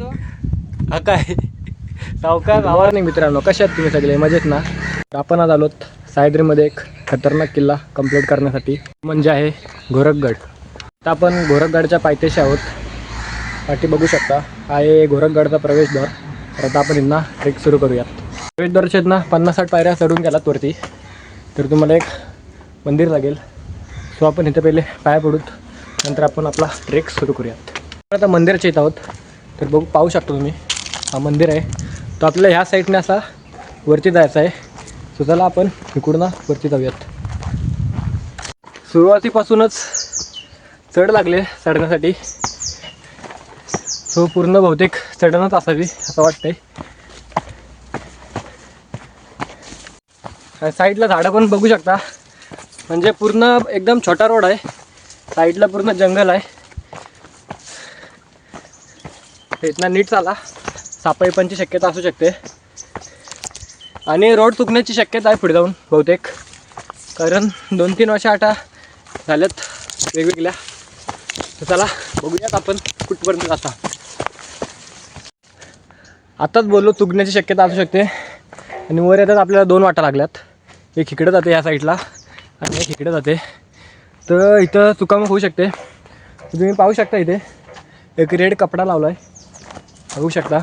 हा काय सावकार आवाज नाही मित्रांनो, कशात तुम्ही सगळे मजेत ना? आपण आज आलोत सह्याद्रीमध्ये एक खतरनाक किल्ला कंप्लीट करण्यासाठी, म्हणजे आहे घोरखगड. आता आपण घोरखगडच्या पायथ्याशी आहोत. पाठी बघू शकता आहे घोरखगडचा प्रवेशद्वार. तर आता आपण इथं ट्रेक सुरू करूयात. प्रवेशद्वारच्या इथं 50-60 पायऱ्या चढून गेलात वरती तर तुम्हाला एक मंदिर लागेल. सो आपण इथे पहिले पाया पडूत, नंतर आपण आपला ट्रेक सुरू करूयात. आता मंदिराच्या इथं आहोत. तर बघू पाहू शकता तुम्ही, हा मंदिर आहे. तो आपल्याला ह्या साईडने असा वरती जायचा आहे. सो चला आपण इकडून वरती जाऊयात. सुरुवातीपासूनच चढ लागले चढण्यासाठी. सो पूर्ण बहुतेक चढणच असावी असं वाटतंय. साईडला झाडं पण बघू शकता, म्हणजे पूर्ण एकदम छोटा रोड आहे. साईडला पूर्ण जंगल आहे. इथनं नीट चाला, सापाईपांची शक्यता असू शकते आणि रोड चुकण्याची शक्यता आहे पुढे जाऊन बहुतेक, कारण 2-3 वर्ष आता झाल्यात वेगवेगळ्या. तर चला बघूयात आपण कुठपर्यंत जाता. आताच बोललो चुकण्याची शक्यता असू शकते. आणि वर येतात आपल्याला 2 वाटा लागल्यात. एक इकडे जाते या साईडला आणि एक इकडे जाते. तर इथं चुकामक होऊ शकते. तुम्ही पाहू शकता इथे एक रेड कपडा लावला आहे, बघू शकता.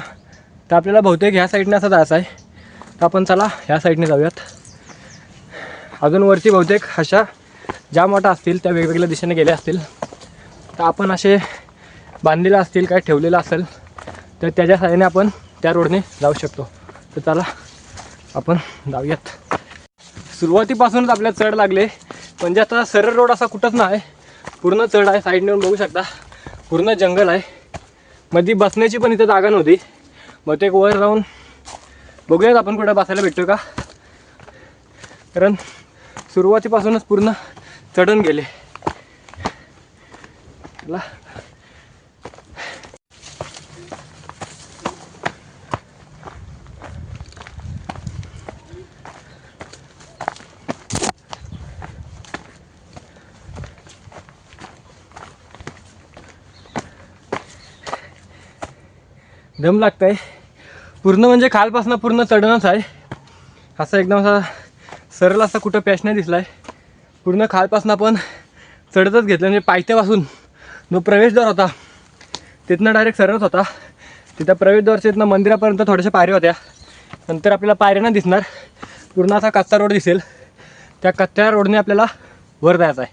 तर आपल्याला बहुतेक ह्या साईडने असं जायचं आहे. तर आपण चला ह्या साईडने जाऊयात. अजून वरती बहुतेक अशा ज्या मोठा असतील त्या वेगवेगळ्या दिशेने गेल्या असतील. तर आपण असे बांधलेले असतील, काय ठेवलेलं असेल तर त्याच्या साहाय्याने आपण त्या रोडने जाऊ शकतो. तर चला आपण जाऊयात. सुरुवातीपासूनच आपल्याला चढ लागले, म्हणजे आता सरळ रोड असा कुठंच नाही, पूर्ण चढ आहे. साईडने बघू शकता पूर्ण जंगल आहे. मध्ये बसण्याची पण इथं जागा नव्हती. मग ते वर जाऊन बघूयात आपण कुठं बसायला भेटतो का, कारण सुरुवातीपासूनच पूर्ण चढून गेले. चला दम लागतंय पूर्ण, म्हणजे खालपासून पूर्ण चढणच आहे. असं एकदम असा सरळ असा कुठं पॅच नाही दिसला आहे. पूर्ण खालपासून आपण चढतच घेतलं. म्हणजे पायथ्यापासून जो प्रवेशद्वार होता तिथनं डायरेक्ट सरळच होता. तिथं प्रवेशद्वारच्या इथनं मंदिरापर्यंत थोड्याशा पायऱ्या होत्या. नंतर आपल्याला पायऱ्या नाही दिसणार, पूर्ण असा कच्चा रोड दिसेल. त्या कच्च्या रोडने आपल्याला वर जायचं आहे.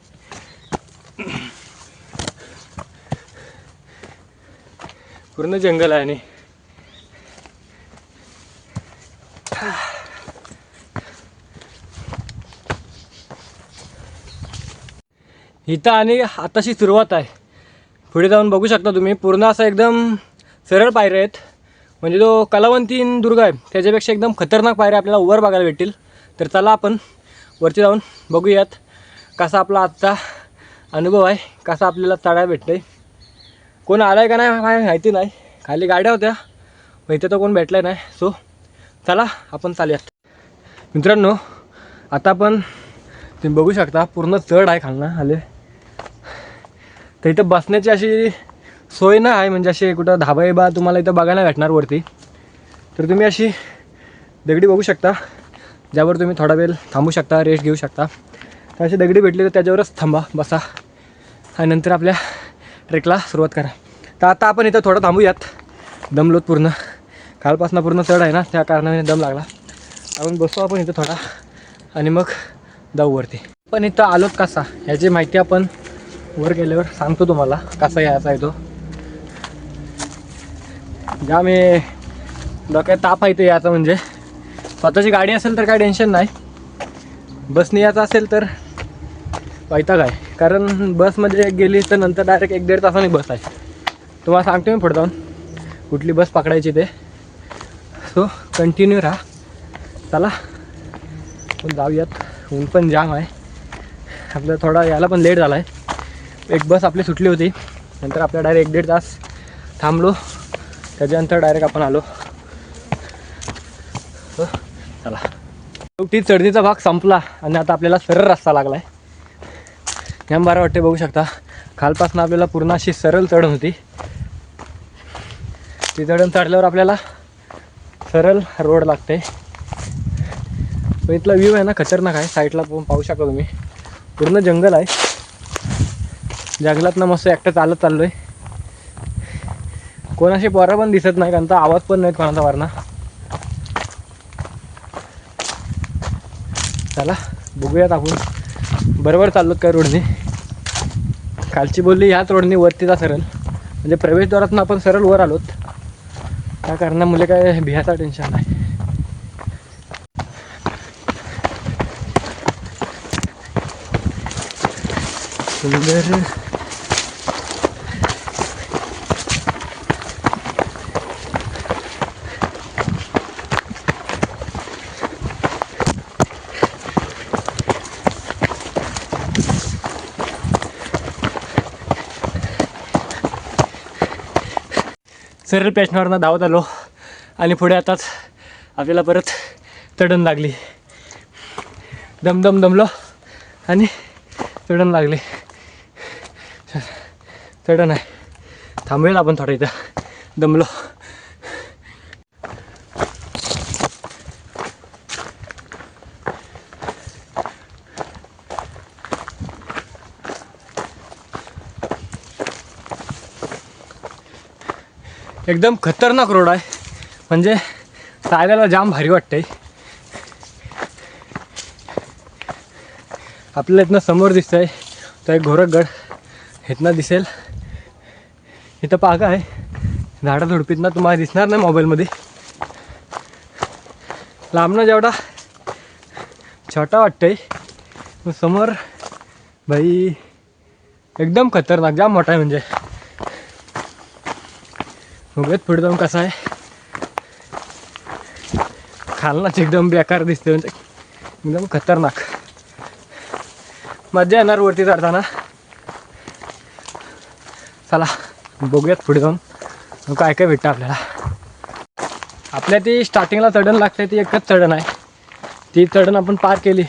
पूर्ण जंगल आहे. आणि इथं आणि आताशी सुरुवात आहे. पुढे जाऊन बघू शकता तुम्ही पूर्ण असं एकदम सरळ पायऱ्या आहेत. म्हणजे जो कलावंतीन दुर्ग आहे त्याच्यापेक्षा एकदम खतरनाक पायऱ्या आपल्याला वर बघायला भेटतील. तर चला आपण वरती जाऊन बघूयात कसा आपला आजचा अनुभव आहे, कसा आपल्याला चढायला भेटतं आहे. कोण आला आहे का नाही माहिती नाही. खाली गाड्या होत्या, मग इथे तर कोण भेटलं नाही. सो चला आपण चालूयात. मित्रांनो आता आपण तुम्ही बघू शकता पूर्ण चढ आहे खालनं आले. तर इथं बसण्याची अशी सोय नाही आहे, म्हणजे अशी कुठं धाबा तुम्हाला इथं बघायला भेटणार वरती. तर तुम्ही अशी दगडी बघू शकता, ज्यावर तुम्ही थोडा वेळ थांबू शकता, रेस्ट घेऊ शकता. तर अशी दगडी भेटली तर त्याच्यावरच थांबा, बसा आणि नंतर आपल्या ट्रेकला सुरुवात करा. तर आता आपण इथं थोडं थांबूयात. दमलोत पूर्ण, कालपासून पूर्ण चढ आहे ना, त्या कारणाने दम लागला. आपण बसू आपण इथं थोडा आणि मग जाऊ वरती. पण इथं आलोत कसा ह्याची माहिती आपण वर गेल्यावर सांगतो तुम्हाला, कसा यायचा आहे तो. ज्या मी डोक्यात ताप आहे ते याचा, म्हणजे स्वतःची गाडी असेल तर काय टेन्शन नाही. बसने यायचं असेल तर वैताग आहे, कारण बसमध्ये गेली तर नंतर डायरेक्ट 1-1.5 तासाने बस आहे. तुम्हाला सांगतो मी पुढे जाऊन कुठली बस पकडायची ते. सो कंटिन्यू राहा. चला पण जाऊयात. ऊन पण जाम आहे, आपल्याला थोडा यायला पण लेट झाला आहे. एक बस आपली सुटली होती, नंतर आपल्या डायरेक्ट 1-1.5 तास थांबलो, त्याच्यानंतर डायरेक्ट आपण आलो. चला शेवटी चढणीचा भाग संपला आणि आता आपल्याला सरळ रस्ता लागला आहे. ह्याम बरं वाटते, बघू शकता खालपासून आपल्याला पूर्ण अशी सरळ चढण होती. ती चढण चढल्यावर आपल्याला सरळ रोड लागते. पण इथला व्ह्यू आहे ना खतरनाक आहे. साईडला पण पाहू शकता तुम्ही, पूर्ण जंगल आहे. जंगलात ना मस्त एकटं चालत चाललो आहे. कोणाशी पोरं पण दिसत नाही, कारण आवाज पण नाहीत कोणाचा वरना. चला बघूयात आपण बरोबर चाललोत काय रोडने. खालची बोलली ह्याच रोडने वरती जा सरळ, म्हणजे प्रवेशद्वारातून आपण सरळ वर आलोत. त्या कारणामुळे काय भियाचा टेन्शन नाही. सुंदर सरळ पेशणावरनं धावत आलो आणि पुढे आताच आपल्याला परत चढण लागली. दमलो आणि चढण लागली. चढण आहे, थांबूया आपण थोडं इथं. दमलो. एकदम खतरनाक रोड आहे, म्हणजे चालायला जाम भारी वाटते. आपल्याला इथनं समोर दिसतंय तो एक घोरगड, इथनं दिसेल. इथं पागा आहे, झाडा झुडपीतनं तुम्हाला दिसणार नाही मोबाईलमध्ये. लांबनं जेवढा छोटा वाटतंय, समोर भाई एकदम खतरनाक, जाम मोठा आहे. म्हणजे बघूयात पुढे जाऊन कसं आहे. खालनाच एकदम बेकार दिसते, म्हणजे एकदम खतरनाक. मजा येणार वरती चढताना. चला बघूयात पुढे जाऊन काय काय भेटतं आपल्याला. आपल्या ती स्टार्टिंगला चढण लागते, ती एकच चढण आहे. ती चढण आपण पार केली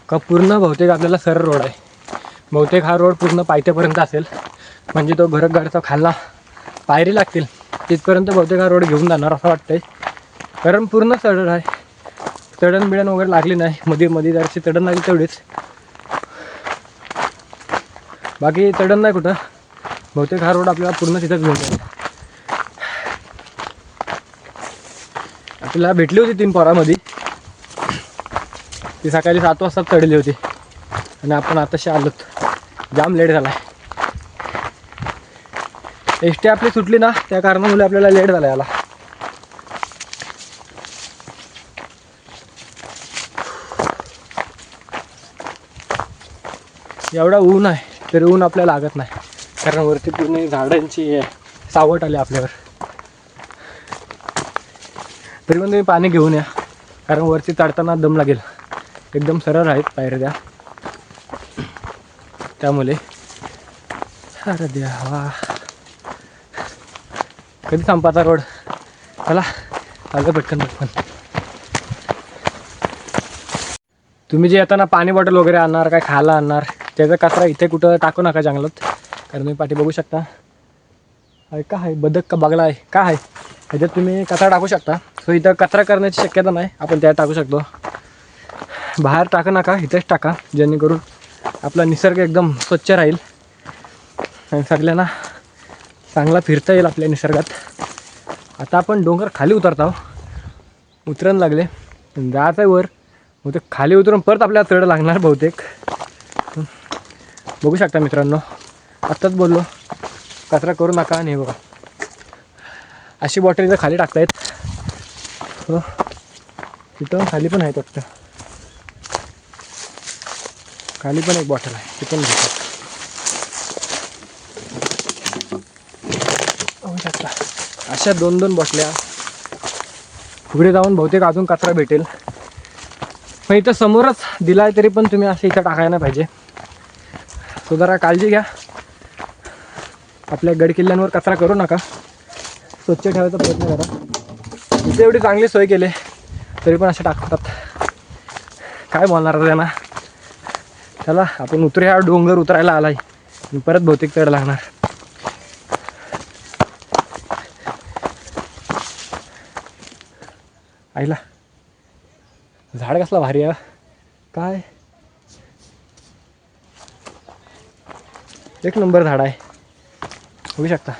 का पूर्ण बहुतेक आपल्याला सरळ रोड आहे. बहुतेक हा रोड पूर्ण पायथ्यापर्यंत असेल, म्हणजे तो घरगडचा खालना पायरी लागतील तिथपर्यंत बहुतेक हा रोड घेऊन जाणार असं वाटतंय. कारण पूर्ण चढण आहे, चढण बिडण वगैरे लागली नाही. मध्ये जराशी चढण लागली तेवढीच, बाकी चढण नाही कुठं. बहुतेक हा रोड आपल्याला पूर्ण तिथंच घेऊन जाईल. आपल्याला भेटली होती 3 पोरामध्ये, ती सकाळी 7 वाजता चढली होती आणि आपण आताशी आलोत. जाम लेट झाला आहे. एस टी आपली सुटली ना, त्या कारणामुळे आपल्याला लेट झाला याला. एवढा ऊन आहे तरी ऊन आपल्याला लागत नाही, कारण वरती पूर्ण झाडांची सावट आली आपल्यावर. तरी पण तुम्ही पाणी घेऊन या, कारण वरती चढताना दम लागेल. एकदम सरळ आहेत पायऱ्या, त्यामुळे अरे देवा कधी संपाचा रोड. चला आलं पटकन. तुम्ही जे येताना पाणी बॉटल वगैरे आणणार, काय खायला आणणार, त्याचा कचरा इथे कुठं टाकू नका जंगलात. कारण तुम्ही पाठी बघू शकता आहे का आहे बदक का बगला आहे का आहे, ह्याच्यात तुम्ही कचरा टाकू शकता. सो इथं कचरा करण्याची शक्यता नाही, आपण त्यात टाकू शकतो. बाहेर टाकू नका, इथेच टाका, जेणेकरून आपला निसर्ग एकदम स्वच्छ राहील आणि सगळ्यांना चांगला फिरता येईल आपल्या निसर्गात. आता आपण डोंगर खाली उतरत आहोत, उतरण लागले जायचं आहे वर. मग ते खाली उतरून परत आपल्याला चढ लागणार बहुतेक. बघू शकता मित्रांनो, आत्ताच बोललो कचरा करू नका. आणि बघा अशी बॉटल इथं खाली टाकतायत. हो तिथं खाली पण आहेत वाटतं, खाली पण एक बॉटल आहे, ती पण घेतात. बघू शकता अशा 2-2 बॉटल्या. पुढे जाऊन बहुतेक अजून कचरा भेटेल, पण इथं समोरच दिला आहे तरी पण तुम्ही असं इथं टाकायला नाही पाहिजे. सो जरा काळजी घ्या, आपल्या गड किल्ल्यांवर कचरा करू नका, स्वच्छ ठेवायचा प्रयत्न करा. इथे एवढी चांगली सोय केली तरी पण असे टाकतात, काय बोलणार त्यांना. चला आपण उतरूया, डोंगर उतरायला आला आहे, परत बहुतेक चढ लागणार. आईला झाड कसला भारी आहे काय, एक नंबर झाड आहे. बघू शकता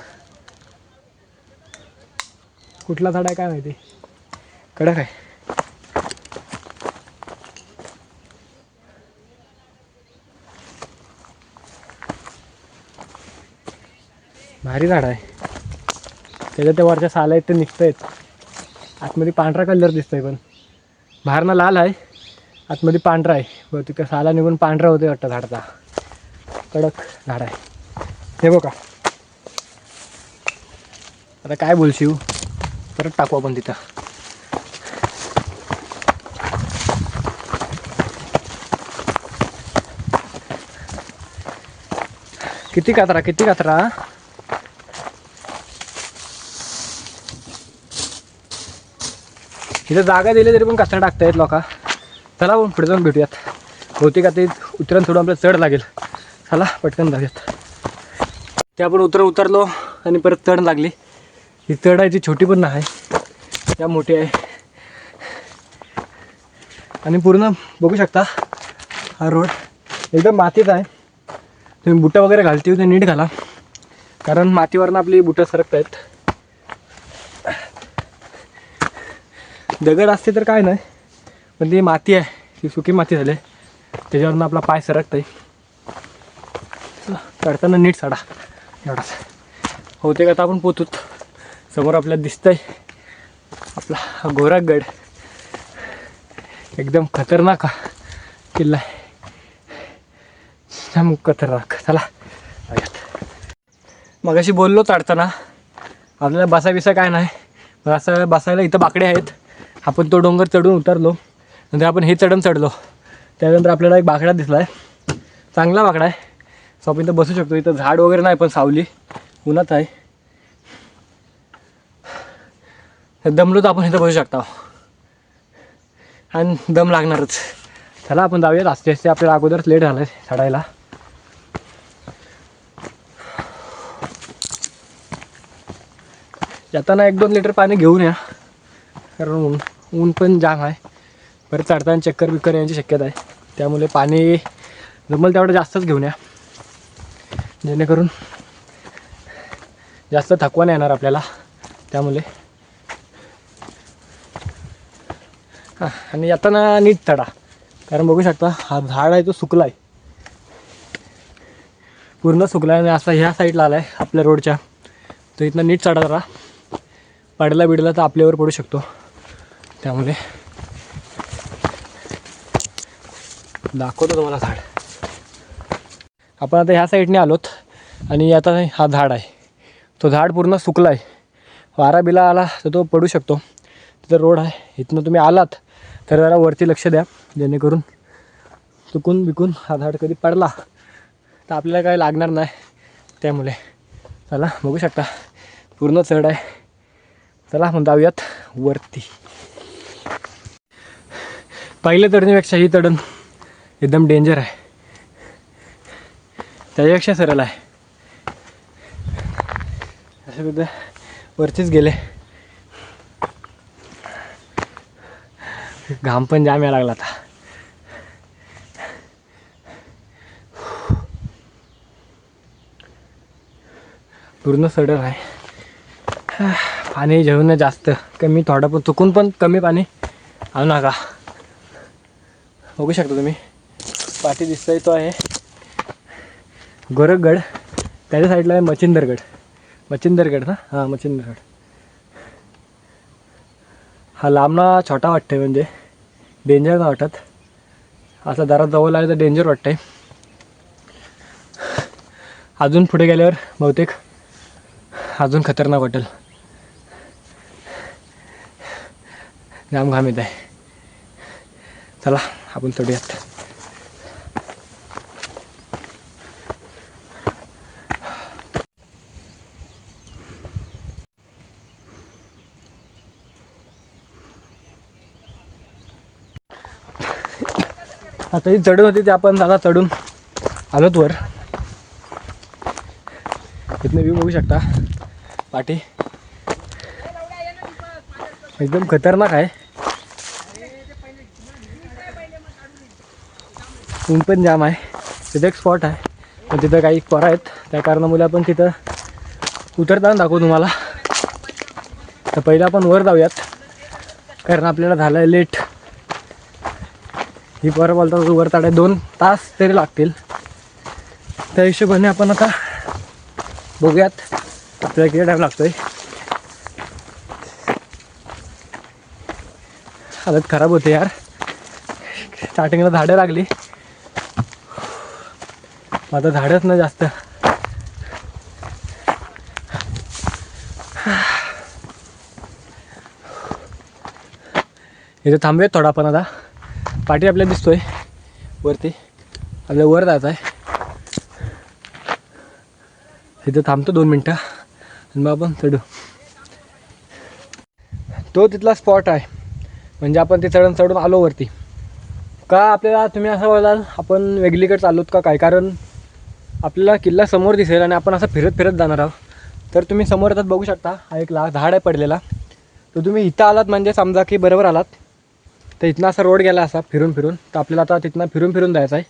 कुठला झाड आहे काय माहिती, कडक आहे. भारी झाड आहे. त्याच्या त्या वरच्या साला आहेत ते निघत आहेत. आतमध्ये पांढरा कलर दिसतोय, पण बाहेरनं लाल आहे, आतमध्ये पांढरा आहे. बघ तिकडे साला निघून पांढरा होते वाटतं झाडाचा. कडक झाड आहे हे बघा. आता काय बोलशील, परत टाकू आपण तिथं. किती कचरा इथं जागा दिली तरी पण कचरा टाकतायत लोका. चला पुढे जाऊन भेटूयात. बहुतेक आता उतरण थोडं आपल्याला चढ लागेल. चला पटकन जाऊयात. ते आपण उतरलो आणि परत चढ लागली. ही चढ आहे ती छोटी पण नाही, त्या मोठी आहे. आणि पूर्ण बघू शकता हा रोड एकदम मातीचा आहे. तुम्ही बुटं वगैरे घालते ते नीट घाला, कारण मातीवरनं आपली बुटं सरकत आहेत. दगड असते तर काय नाही, पण ती माती आहे, ती सुकी माती झाली, त्याच्यावरनं आपला पाय सरकत आहे. चढताना नीट चढा एवढाच. होते का आता आपण पोचूत. समोर आपल्याला दिसतंय आपला घोरागड. एकदम खतरनाक किल्ला आहे, एकदम खतरनाक. चला मगाशी बोललो चढताना आपल्याला बसा काय नाही, पण असं बसायला इथं बाकडे आहेत. आपण तो डोंगर चढून उतरलो, नंतर आपण हे चढलो. त्यानंतर आपल्याला एक बाकडा दिसला आहे, चांगला बाकडा आहे. सो आपण इथं बसू शकतो. इथं झाड वगैरे नाही, पण सावली उन्हात आहे. दमलो तर आपण इथं बसू शकता, आणि दम लागणारच. चला आपण जाऊयात. आस्ते आस्ते आपल्याला अगोदरच लेट झालं आहे चढायला. जाताना 1-2 लिटर पाणी घेऊन या, कारण ऊन पण जाम आहे. परत चढताना चक्कर बिक्कर यायची शक्यता आहे, त्यामुळे पाणी जमल तेवढं जास्तच घेऊन या, जेणेकरून जास्त थकवा नाही येणार आपल्याला. त्यामुळे आणि येताना नीट चढा, कारण बघू शकता हा झाड आहे तो सुकला आहे, पूर्ण सुकला आहे. आणि असा ह्या साईडला आला आहे आपल्या रोडच्या, तर इथनं नीट चढा जरा. पडला बिडला तर आपल्यावर पडू शकतो, त्यामुळे दाखवतो तुम्हाला झाड. आपण आता ह्या साईडने आलोत आणि आता हा झाड आहे, तो झाड पूर्ण सुकला आहे. वारा बिला आला तर तो पडू शकतो. तिथं रोड आहे, इथनं तुम्ही आलात तर जरा वरती लक्ष द्या, जेणेकरून चुकून बिकून हा झाड कधी पडला तर आपल्याला काही लागणार नाही. त्यामुळे चला बघू शकता पूर्ण चढ आहे. चला मग जाऊयात वरती. पहिल्या चढणीपेक्षा ही चढण एकदम डेंजर आहे, त्याच्यापेक्षा सरळ आहे. असं सुद्धा वरतीच गेले, घाम पण जाम यायला लागला आता. पूर्ण सडर आहे. पाणी घेऊन जास्त कमी, थोडं पण चुकून पण कमी पाणी आणू नका. बघू शकता तुम्ही पाठी दिसतोय तो आहे गोरखगड, त्याच्या साईडला आहे मच्छिंदरगड ना, हां मच्छिंदरगड. हा लांबना छोटा वाटतंय, म्हणजे डेंजर नाही वाटत. असं जरा जवळ आलं तर डेंजर वाटतंय. अजून पुढे गेल्यावर बहुतेक अजून खतरनाक वाटेल. जाम घाम येत आहे. चला आपण चढूयात. आता ही चढून होती ते आपण आता चढून आलोत वर. इथनं व्ह्यू बघू शकता पाठी, एकदम खतरनाक आहे. ऊन पण जाम आहे. तिथं एक स्पॉट आहे पण तिथं काही पोरं आहेत, त्या कारणामुळे आपण तिथं उतरताना दाखवू तुम्हाला. तर पहिलं आपण वर जाऊयात कारण आपल्याला झालं आहे लेट. ही पोरं बोलतात वर चढायला 2 तास तरी लागतील. त्या हिशोबाने आपण आता बघूयात आपल्याला किती टाईम लागतोय. हालत खराब होते यार, स्टार्टिंगला झाडं लागली, आता झाडच नाही जास्त. इथे थांबूयात थोडा आपण. आता पाठी आपल्याला दिसतोय वरती, आपल्याला वर जायचं आहे. इथं थांबतो 2 मिनटं आणि मग आपण चढू. तो तिथला स्पॉट आहे म्हणजे आपण ते चढून आलो वरती. का आपल्याला तुम्ही असं बोलाल आपण वेगळीकडे चाललोत का काय, कारण आपल्याला किल्ला समोर दिसेल आणि आपण असं फिरत फिरत जाणार आहोत. तर तुम्ही समोर येतात बघू शकता, हा एक झाड आहे पडलेला. तर तुम्ही इथं आलात म्हणजे समजा की बरोबर आलात. तर इथनं असा रोड गेला असा फिरून फिरून, तर आपल्याला आता तिथनं फिरून फिरून जायचं आहे.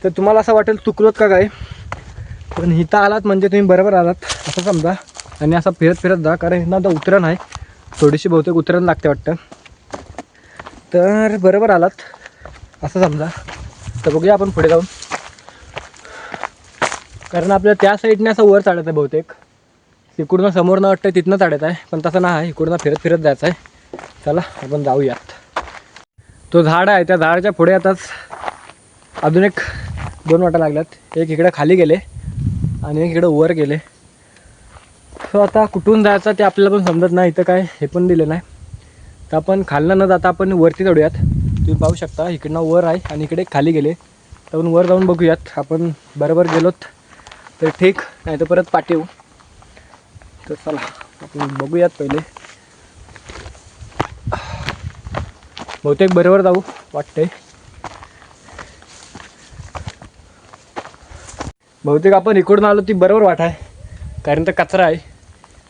तर तुम्हाला असं वाटेल चुकलोत का काय, पण इथं आलात म्हणजे तुम्ही बरोबर आलात असं समजा. आणि असं फिरत फिरत जा कारण इथनं आता उतरण आहे, थोडीशी बहुतेक उतरण लागते वाटतं. तर बरोबर आलात असं समजा. तर बघूया आपण पुढे जाऊन, कारण आपल्याला त्या साईडने असं वर चढायचं आहे बहुतेक. इकडून समोर न वाटतं तिथनं चढायचं आहे, पण तसं नाही आहे, इकडून फिरत फिरत जायचं आहे. चला आपण जाऊयात. तो झाड आहे, त्या झाडाच्या पुढे आताच अजून एक 2 वाटा लागल्यात. एक इकडे खाली गेले आणि एक इकडे वर गेले. सो आता कुठून जायचं ते आपल्याला पण समजत नाही. इथं काय हे पण दिलं नाही. तर आपण खालनं न जाता आपण वरती चढूयात. तुम्ही पाहू शकता इकडनं वर आहे आणि इकडे खाली गेले. तर आपण वर जाऊन बघूयात. आपण बरोबर गेलोत तर ठीक, नाही तर परत पाठी येऊ. तर चला आपण बघूयात पहिले. बहुतेक बरोबर जाऊ वाटतंय. बहुतेक आपण इकडून आलो ती बरोबर वाट आहे, कारण तर कचरा आहे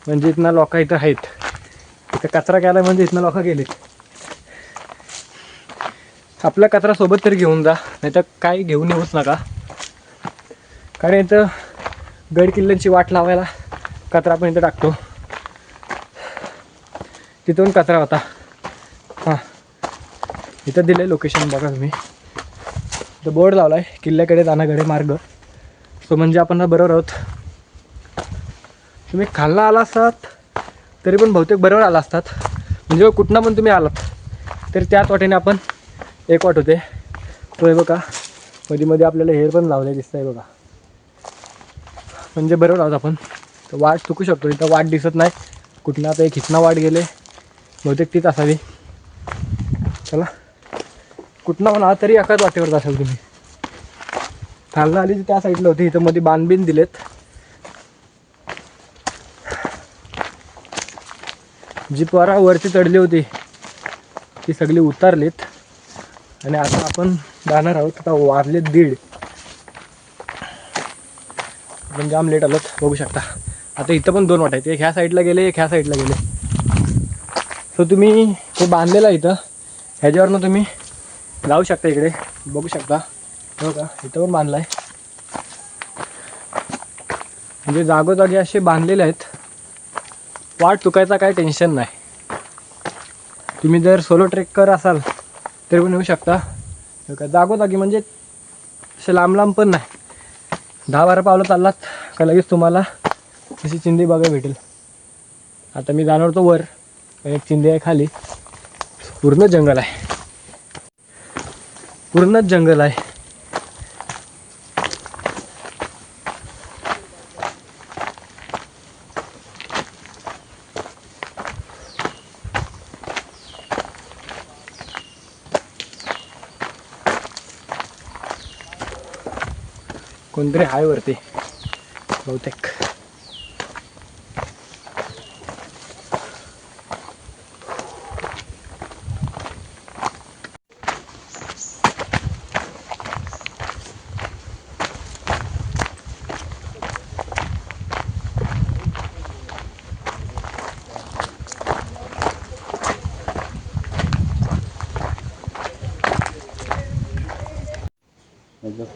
म्हणजे इथनं लोक इथं आहेत. इथं कचरा केला म्हणजे इथनं लोक गेलेत. आपला कचरा सोबत तरी घेऊन जा, नाही तर काय घेऊन येऊच नका. कारण इथं गड किल्ल्यांची वाट लावायला कचरा पण इथं टाकतो. तिथून कचरा होता. हां इथं दिलं लोकेशन बघा तुम्ही. इथं बोर्ड लावला आहे किल्ल्याकडे जाण्याकडे मार्ग. सो म्हणजे आपण बरोबर आहोत. तुम्ही खालनं आला असतात तरी पण बहुतेक बरोबर आला असतात. म्हणजे कुठनं पण तुम्ही आलात तरी त्याच वाटेने आपण एक वाट होते. तो हे बघा मध्ये मध्ये आपल्याला हेर पण लावले दिसतं आहे बघा, म्हणजे बरोबर आहोत आपण. तर वाट चुकू शकतो, इथं वाट दिसत नाही कुठनं. आता एक हिथनं वाट गेले, बहुतेक तीच असावी. चला कुठनं म्हणा तरी एकाच वाटेवर असाल तुम्ही. खालनं आली ती त्या साईडला होती, इथं मध्ये बांधबीन दिलेत. जी पोरं वरती चढली होती ती सगळी उतरलीत आणि आता आपण जाणार आहोत. आता वाजले 1:30, आपण जाम लेट आलोत बघू शकता. आता इथं पण 2 वाट आहेत, एक ह्या साईडला गेले एक ह्या साईडला गेले. सो तुम्ही हे बांधलेलं इथं, ह्याच्यावरनं तुम्ही जाऊ शकता. इकडे बघू शकता हो का, इथं पण बांधलं आहे. म्हणजे जागोजागी असे बांधलेले आहेत, वाट चुकायचा काय टेन्शन नाही. तुम्ही जर सोलो ट्रेकर असाल तरी पण येऊ शकता. जागोजागी म्हणजे असे लांब लांब पण नाही, 10-12 पावलं चाललात का लगेच तुम्हाला अशी चिंदी बघायला भेटेल. आता मी जाणार होतो वर, एक चिंदी आहे खाली. पूर्ण जंगल आहे, पूर्णच जंगल आहे. कोणतरी हाय वरती बहुतेक.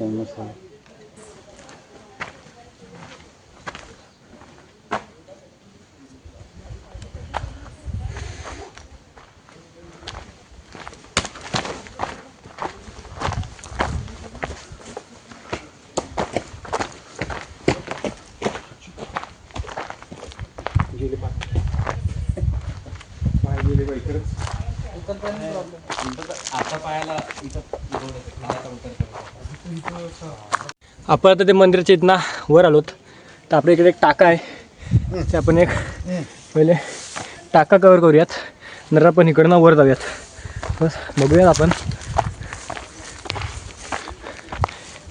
फेमस आहे. आपण आता ते मंदिराच्या इथनं वर आलोत. तर आपल्या इकडे एक टाका आहे, ते आपण एक पहिले टाका कवर करूयात, नंतर आपण इकडनं वर जाऊयात. बस बघूयात आपण.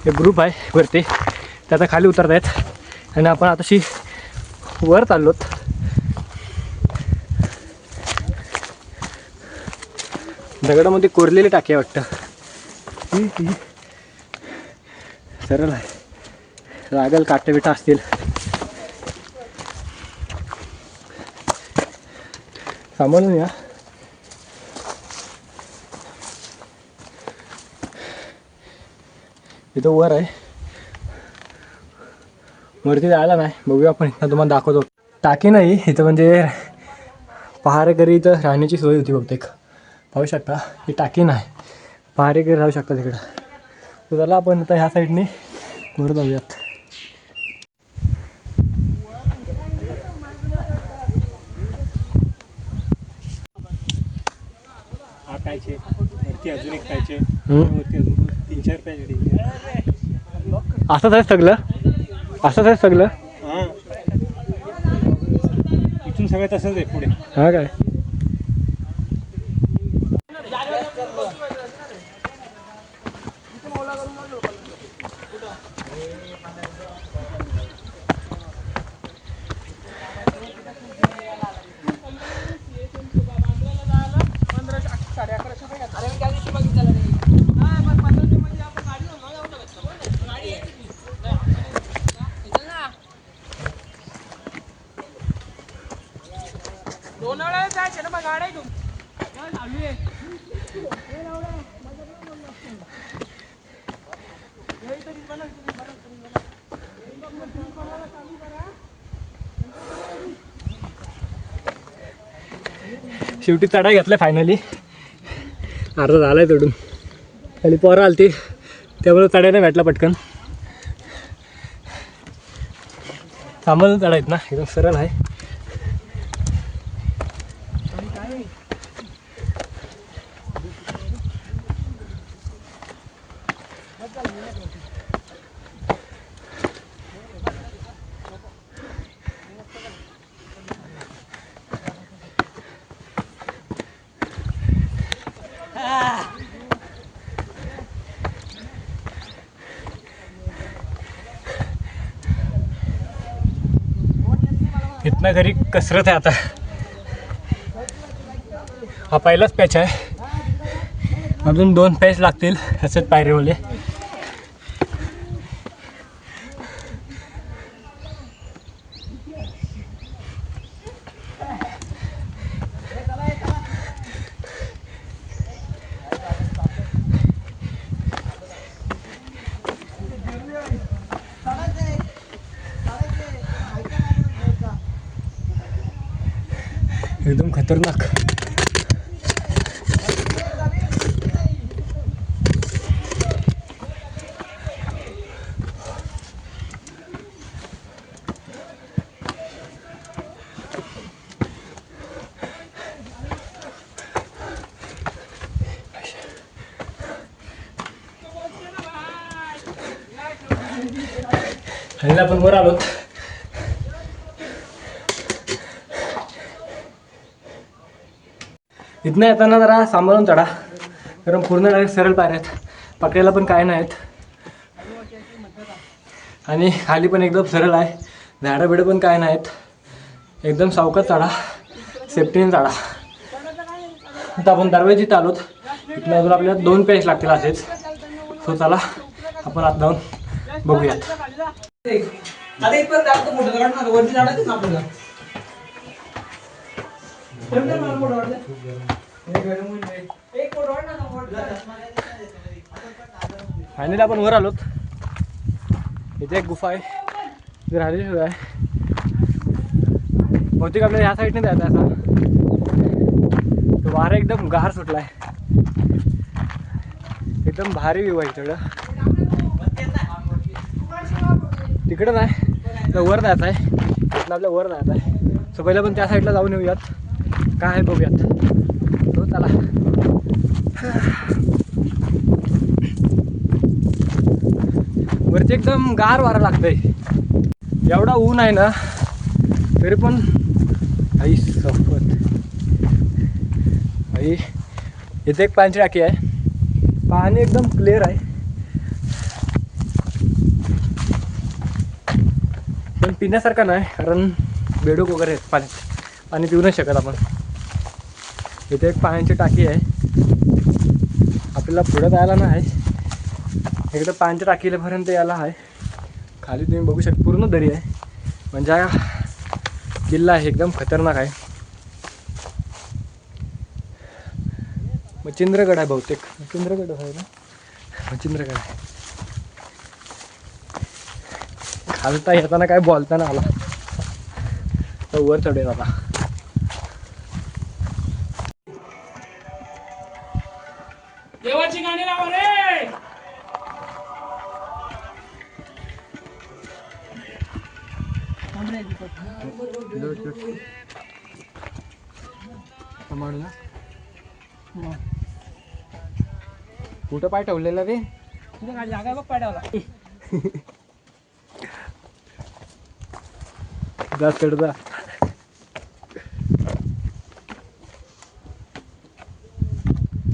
एक ग्रुप आहे वरती, ते आता खाली उतरत आहेत आणि आपण आताशी वर चाललोत. दगडामध्ये कोरलेली टाकी आहे वाटतं. सरळ आहे, लागल काटे बिटा असतील. सांभाळून या. इथं वर आहे, वरती जायला नाही. बघूया आपण, इथं तुम्हाला दाखवतो. टाकी नाही इथं, म्हणजे पहारेकरी इथं राहण्याची सोय होती बहुतेक. पाहू शकता ही टाकी नाही, पहारेकरी राहू शकता तिकडं. तर चला आपण आता ह्या साईडने वर जाऊयात. टाकायचे वरती, अजून एक टाकायचे वरती, अजून 3-4 पॅकेट. असंच आहे सगळं, असंच आहे सगळं. हां, इथून सगळं तसंच आहे पुढे. हा काय, शेवटी चढाई घेतलाय फायनली. अर्धा झालाय चढून. खाली पोरं आलती त्यामुळे चढायला भेटला पटकन. सांभाळून चढायत ना, एकदम सरळ आहे. इथनं घरी कसरत आहे आता. हा पहिलाच पॅच आहे, अजून 2 पॅच लागतील ह्याच्यात पायरीवाले. एकदम खतरनाक. आणि आपण वर आलोत. इथनं येताना जरा सांभाळून चढा, कारण पूर्ण डायरेक्ट सरळ पायऱ्या आहेत, पकडायला पण काय नाहीत. आणि खाली पण एकदम सरळ आहे, झाडं बिडं पण काय नाहीत. एकदम सावकाश चढा, सेफ्टीने चढा. आता आपण दरवाजीत आलोत. इथनं अजून आपल्याला 2 पॅच लागतील असेच. सो चला आपण आत जाऊन बघूयात. फायनली आपण वर आलोत. इथे एक गुफा आहे, इथे राहिलेली सुद्धा आहे. बहुतेक आपल्याला ह्या साईडने जायचं आहे. असा वारा एकदम गार सुटला आहे, एकदम भारी व्ह्यू आहे सगळं. तिकडं नाही तर वर जायचं आहे, इथलं आपल्या वर जायचं आहे. सो पहिलं पण त्या साईडला जाऊन येऊयात, काय आहे बघूयात. हो चला. वरती एकदम गार वारा लागतंय, एवढा ऊन आहे ना तरी पण. आई सफत आई, इथे एक पाण्याची टाकी आहे, पाणी एकदम क्लिअर आहे. पण पिण्यासारखं नाही, कारण बेडूक वगैरे आहेत पाण्यात, पाणी पिऊ नाही शकत आपण. इथे एक पाण्याची टाकी आहे, आपल्याला पुढे जायला नाही, इकडं पाण्याच्या टाकीपर्यंत यायला आहे. खाली तुम्ही बघू शकता पूर्ण दरी आहे, म्हणजे हा किल्ला आहे एकदम खतरनाक आहे. मच्छिंद्रगड आहे बहुतेक, मच्छिंद्रगड आहे ना, मच्छिंद्रगड आहे. खालता येताना काय बोलताना आला तर वर चढेल आता. देवाची गाणी लावा रे. कुठं पाय ठेवलेला रे? जागा बघ पाड्याला. जा चढ जा.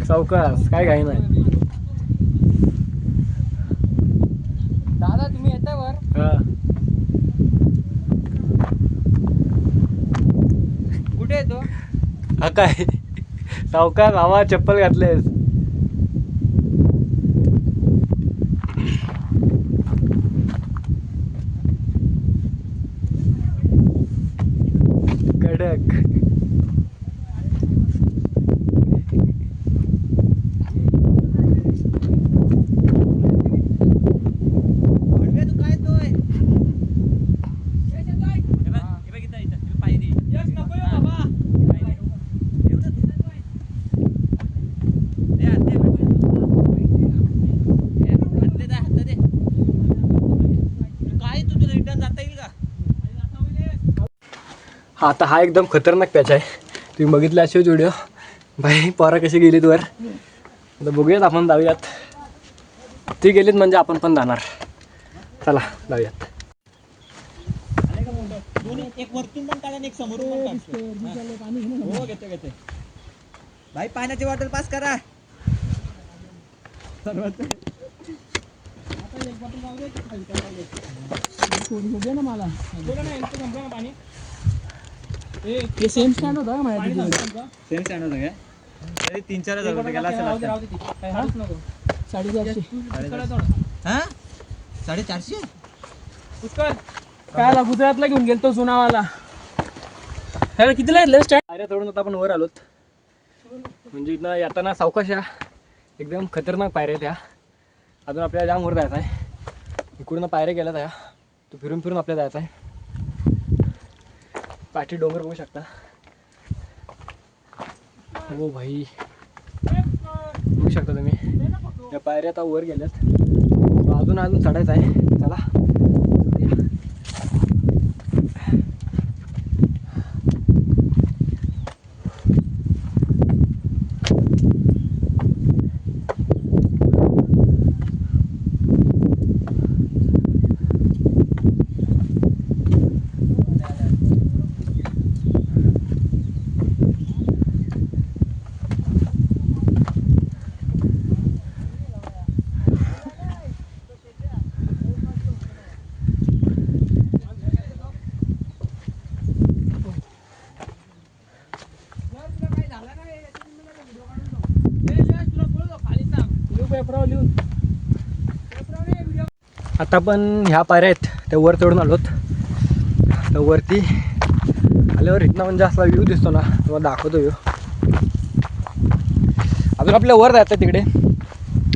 सावकाश, काय घाई नाही. दादा तुम्ही येताय वर? हा कुठे येतो? हा काय सावकाश, आवा चप्पल घातलेस. कडक. हा आता हा एकदम खतरनाक पॅच आहे, तुम्ही बघितलं असेल व्हिडिओ. भाई पोरा कशी गेलीत वर, आता बघूयात आपण जाऊयात. ती गेलीत म्हणजे आपण पण जाणार. चला जाऊयात. एक वरतून पण काढा, एक समोरून पण घेते. भाई पाण्याची बॉटल पास करा. मला पाणी सेम स्टँड होता सेम स्टँड होता काय? तरी 3-4 हजार गेला असेल. 450 पुष्कर काय गुजरातला घेऊन गेलतो जुनावाला. कितीला येतलं स्टँड? पायऱ्या चढून आता आपण वर आलोत, म्हणजे इथं येताना सावकाश या, एकदम खतरनाक पायऱ्या त्या. अजून आपल्याला जाम वर जायचं आहे. इकडून पायऱ्या गेल्या त्या, तो फिरून फिरून आपल्याला जायचं आहे. पाठी डोंगर बघू शकता. हो भाई बघू शकता तुम्ही, या पायऱ्या आता वर गेल्यात, अजून चढायचं आहे. चला आता पण ह्या पायऱ्या आहेत त्या वर चढून आलोत. तर वरती आल्यावर इथनं म्हणजे असला व्ह्यू दिसतो ना, तुम्हाला दाखवतो व्ह्यू. अजून आपल्या वर जायचं तिकडे,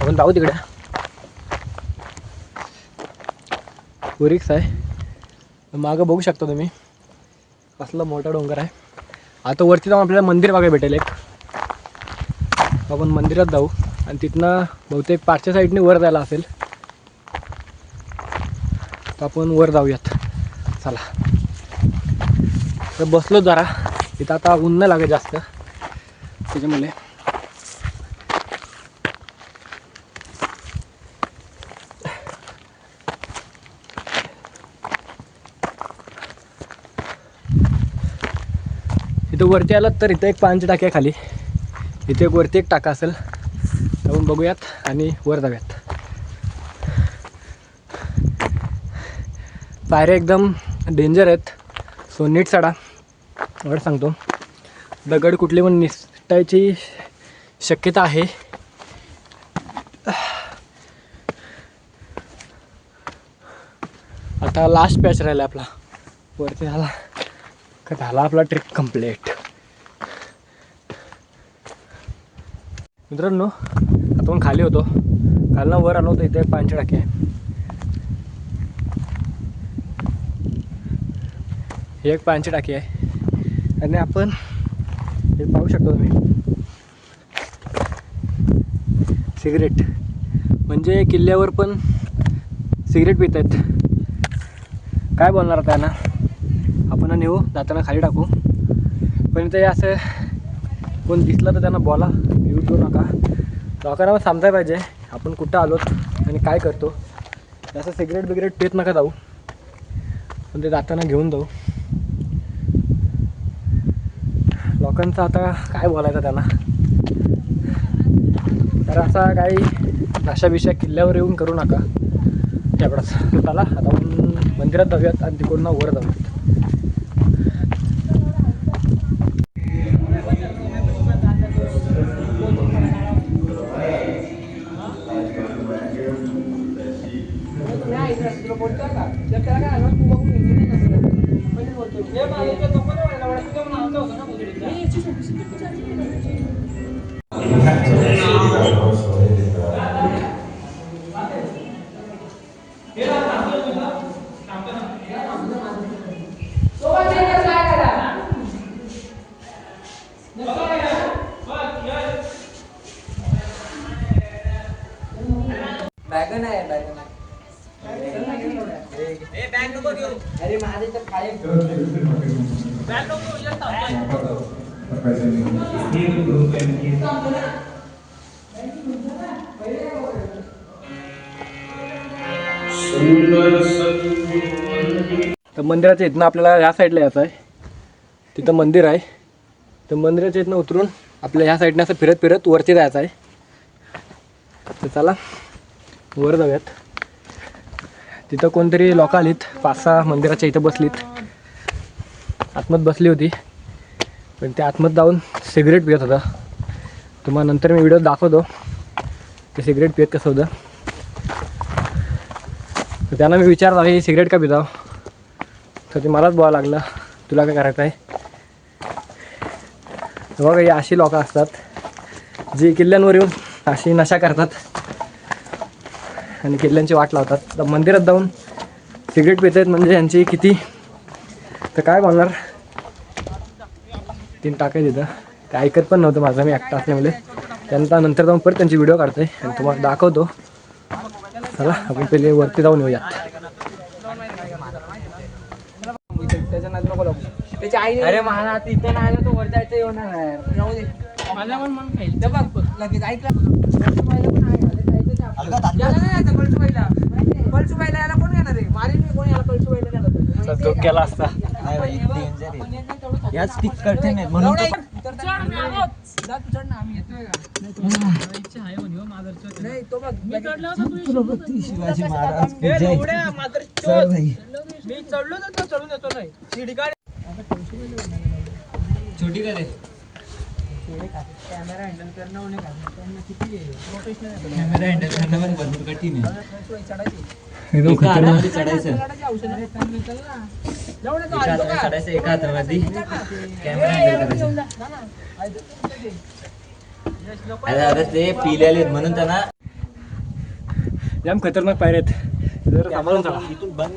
आपण जाऊ तिकडे. रिक्स आहे. मागं बघू शकता तुम्ही कसला मोठा डोंगर आहे. आता वरती जाऊन आपल्याला मंदिर बघायला भेटेल एक. आपण मंदिरात जाऊ आणि तिथनं बहुतेक पाठच्या साईडने वर जायला असेल. तर आपण वर जाऊयात चला. तर बसलो जरा तिथं, आता ऊन नाही लागत जास्त त्याच्यामुळे. इथं वरती आलं तर इथं एक पाण्याची टाकी आहे खाली. इथे एक वरती एक टाका असेल, आपण बघूयात आणि वर जाऊयात. पायऱ्या एकदम डेंजर आहेत, सो नीट चढा एवढं सांगतो. दगड कुठली पण निसटायची शक्यता आहे. आता लास्ट पॅच राहिला आपला, वरती झाला का झाला आपला ट्रिप कंप्लीट. मित्रांनो आता आपण खाली होतो, खालना वर आलो होतो. इथे पाण्याची टाकी आहे. ही एक पाण्याची टाकी आहे आणि आपण हे पाहू शकतो तुम्ही सिगरेट, म्हणजे किल्ल्यावर पण सिगरेट पित आहेत. काय बोलणार आता ना, आपण नेऊ जाताना खाली टाकू. पण ते असं कोण दिसलं तर त्यांना बोला, येऊ देऊ नका. लोकांना समजायला पाहिजे आपण कुठं आलोत आणि काय करतो. असं सिगरेट बिगरेट पित नका जाऊ, पण ते जाताना घेऊन जाऊ. लोकांचं आता काय बोलायचं त्यांना. तर असा काही नशा किल्ल्यावर येऊन करू नका एवढंच. चला आता आपण मंदिरात जाऊयात आणि तिकडून वर जाऊयात. तर मंदिराच्या इथनं आपल्याला ह्या साईडला यायचं आहे. तिथं मंदिर आहे. तर मंदिराच्या इथनं उतरून आपल्या ह्या साईडने असं फिरत फिरत वरती जायचं आहे. तर चला वर जाऊयात. तिथं कोणतरी लोक आलीत, 5-6 मंदिराच्या इथं बसलीत. आतमध्ये बसली होती, पण ते आतमध्ये जाऊन सिगरेट पित होता. तुम्हाला नंतर मी व्हिडिओ दाखवतो ते सिगरेट पित कसं होतं. तर त्यांना मी विचारलं हे सिगरेट का पिताव, तर ते मलाच बोलावं लागलं तुला काय करायचं आहे. तर बघा ही अशी लोकं असतात जी किल्ल्यांवर येऊन अशी नशा करतात आणि किल्ल्यांची वाट लावतात. तर मंदिरात जाऊन सिगरेट पित आहेत म्हणजे यांची किती, तर काय बोलणार. 3 टाके तिथं ते ऐकत पण नव्हतं माझं, मी एकटा असल्यामुळे. त्यानंतर नंतर जाऊन परत त्यांची व्हिडिओ काढतोय आणि तुम्हाला दाखवतो. चला आपण पहिले वरती जाऊन येऊयात. अरे मला तिथे नाही आलं तो वर जायचं येणार आहे. माझा पण मन खाईल बघ लगेच कळसुबाईला याला कोण घेणार आहे. मारीन मी, कोण याला कळसुबाईला गेला तो केला असता. याच टिक करते नाही म्हणून शिवाजी महाराज छोटी करे कॅमेरा हँडल करणं पण भरपूर कठीण आहे. चढायचं एका हातामध्ये कॅमेरा हँडल करायचं. ते पिलेले म्हणून त्यांना जाम खतरनाक पायऱ्या आहेत, जर सांभाळून चला. इथून बंद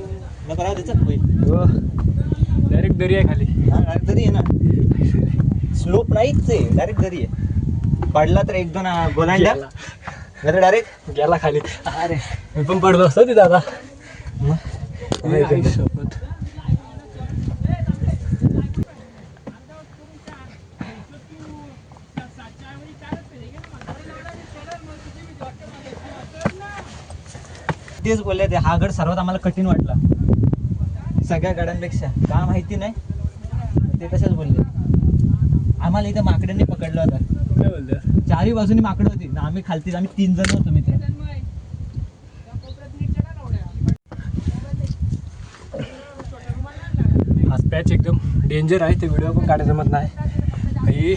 नको राहू द्यायचं होईल. हो डायरेक्ट दरी आहे खाली. हा डायरेक्ट दरी आहे ना, स्लोप नाहीच आहे, डायरेक्ट दरी आहे. पडला तर एक दोन गोलांड्या नाही डायरेक्ट गेला खाली. अरे मी पण पडलो असतो तिथं आता. तेच बोलले ते, हा गड सर्वात आम्हाला कठीण वाटला सगळ्या गडांपेक्षा. का माहिती नाही, ते तसेच बोलले. आम्हाला इथं माकडांनी पकडलं होतं. काय बोलतो? चारही बाजूनी माकडं होती ना, आम्ही खालती, आम्ही 3 जण होतो मित्र. आज पॅच एकदम डेंजर आहे, ते व्हिडिओ पण काढायला जमत नाही. काही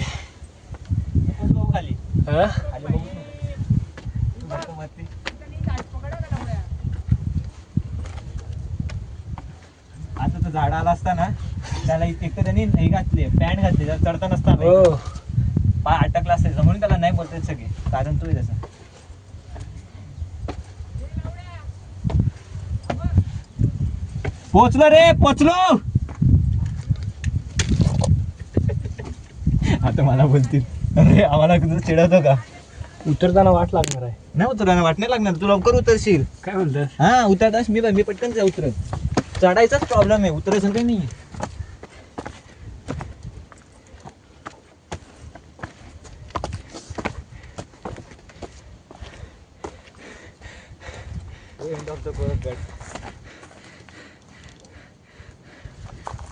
खाली हा? खाली बघू. आता तो झाड आला असता ना, त्याला एक तर त्यांनी हे घातली, पॅन्ट घातली, त्याला चढता नसताना हो पाय अटकला असायचा, म्हणून त्याला नाही बोलतात सगळे, कारण तो त्याचा. पोचलो रे, पोचलो. आता मला बोलतील अरे आम्हाला तुझं चिडवतो का. उतरताना वाट लागणार आहे. नाही उतरायला वाट नाही लागणार, तू लवकर उतरशील. काय बोलतात? हा उतरतास मी पटकन उतरत. चढायचाच प्रॉब्लेम आहे, उतरायचं काही नाही.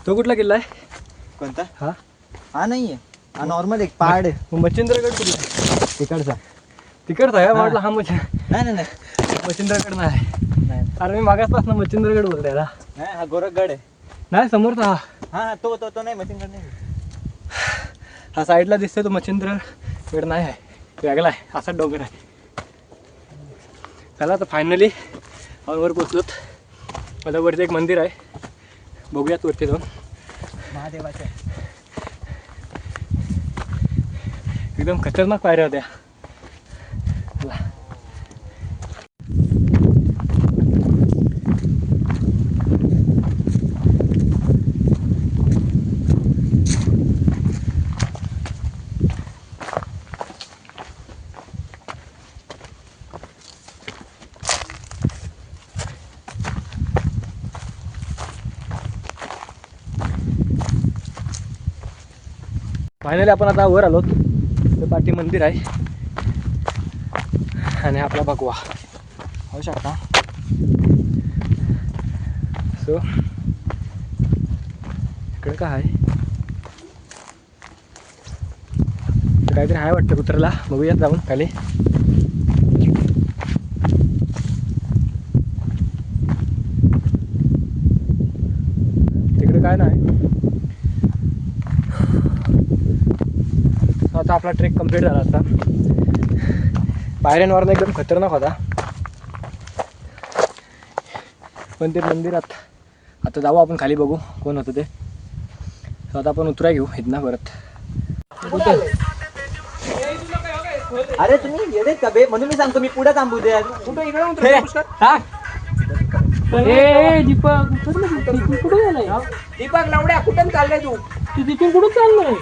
तो कुठला किल्ला आहे? कोणता? हा हा नाहीये, हा नॉर्मल एक पहाड आहे मच्छिंद्रगड कुठला आहे? तिकडचा. तिकडचा आहे. हा. म्हटलं हा नाही नाही नाही मच्छिंद्रगड नाही. नाही अरे मी मागासपासून मच्छिंद्रगड बोलतोय ना. नाही, हा गोरखगड आहे. नाही समोरचा हा. हा तो नाही, मच्छिंद्रगड नाही. हा साईडला दिसतोय तो मच्छिंद्रगड नाही आहे, वेगळा आहे, असाच डोंगर आहे. चला आता फायनली आपण वर पोचलोत. आता वरती एक मंदिर आहे, बघूयात वरती जाऊन. महादेवाच्या एकदम खतरनाक पायऱ्या होत्या. चला. फायनली आपण आता वर आलोत. तर पाठी मंदिर आहे आणि आपला भगवा होऊ शकता. सो इकडे काय आहे, काहीतरी आहे वाटतं कुत्र्याला. बघूयात जाऊन खाली. तिकडे काय नाही. आता आपला ट्रेक कंप्लीट झाला असता. पायऱ्यांवरनं एकदम खतरनाक होता, पण ते मंदिरात आता जाऊ आपण खाली, बघू कोण होतं ते. आता आपण उतराय घेऊ इथनं परत. अरे तुम्ही येत का बे, म्हणून मी सांगतो मी पुढे थांबू द्या. कुठं इकडे दीपक लवड्या कुठं चाललाय तू? तिथून कुठं चाललंय?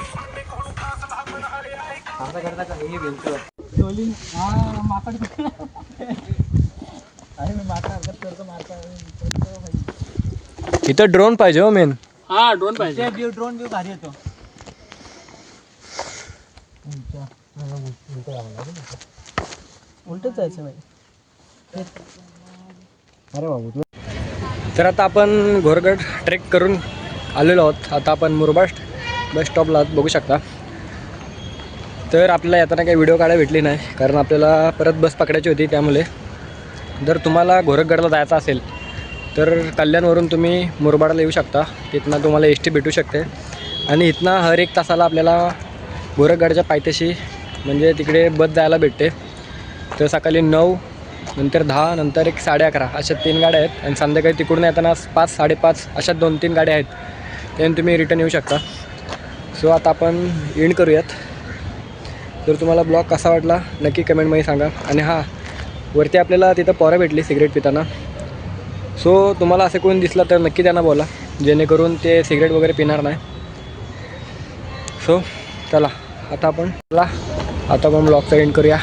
इथं ड्रोन पाहिजे हो मेन. हा ड्रोन पाहिजे. ड्रोन व्यू भारी येतो. उलटच जायचं नाही. अरे बाबू. तर आता आपण घोरगड ट्रेक करून आलेलो आहोत. आता आपण मुरबाड बस स्टॉपला बघू शकता. तर आपल्याला येताना काही व्हिडिओ काढायला भेटली नाही, कारण आपल्याला परत बस पकडायची होती. त्यामुळे जर तुम्हाला घोरगडला जायचं असेल तर कल्याणवरून तुम्ही मुरबाडला येऊ शकता. तिथनं तुम्हाला एस टी भेटू शकते आणि इथनं हर एक तासाला आपल्याला घोरगडच्या पायथ्याशी म्हणजे तिकडे बस जायला भेटते. तर सकाळी 9, नंतर 10, नंतर एक 11:30 अशा 3 गाड्या आहेत. आणि संध्याकाळी तिकडून येताना 5, 5:30 अशा 2-3 गाड्या आहेत. त्याने तुम्ही रिटर्न येऊ शकता. सो आता आपण एंड करूयात. जर तुम्हाला ब्लॉग कसा वाटला नक्की कमेंटमध्ये सांगा. आणि हां, वरती आपल्याला तिथं पोरं भेटली सिगरेट पिताना. सो तुम्हाला असं कोणी दिसलं तर नक्की त्यांना बोला, जेणेकरून ते सिगरेट वगैरे पिणार नाही. सो चला आता आपण ब्लॉगचा एंड करूया.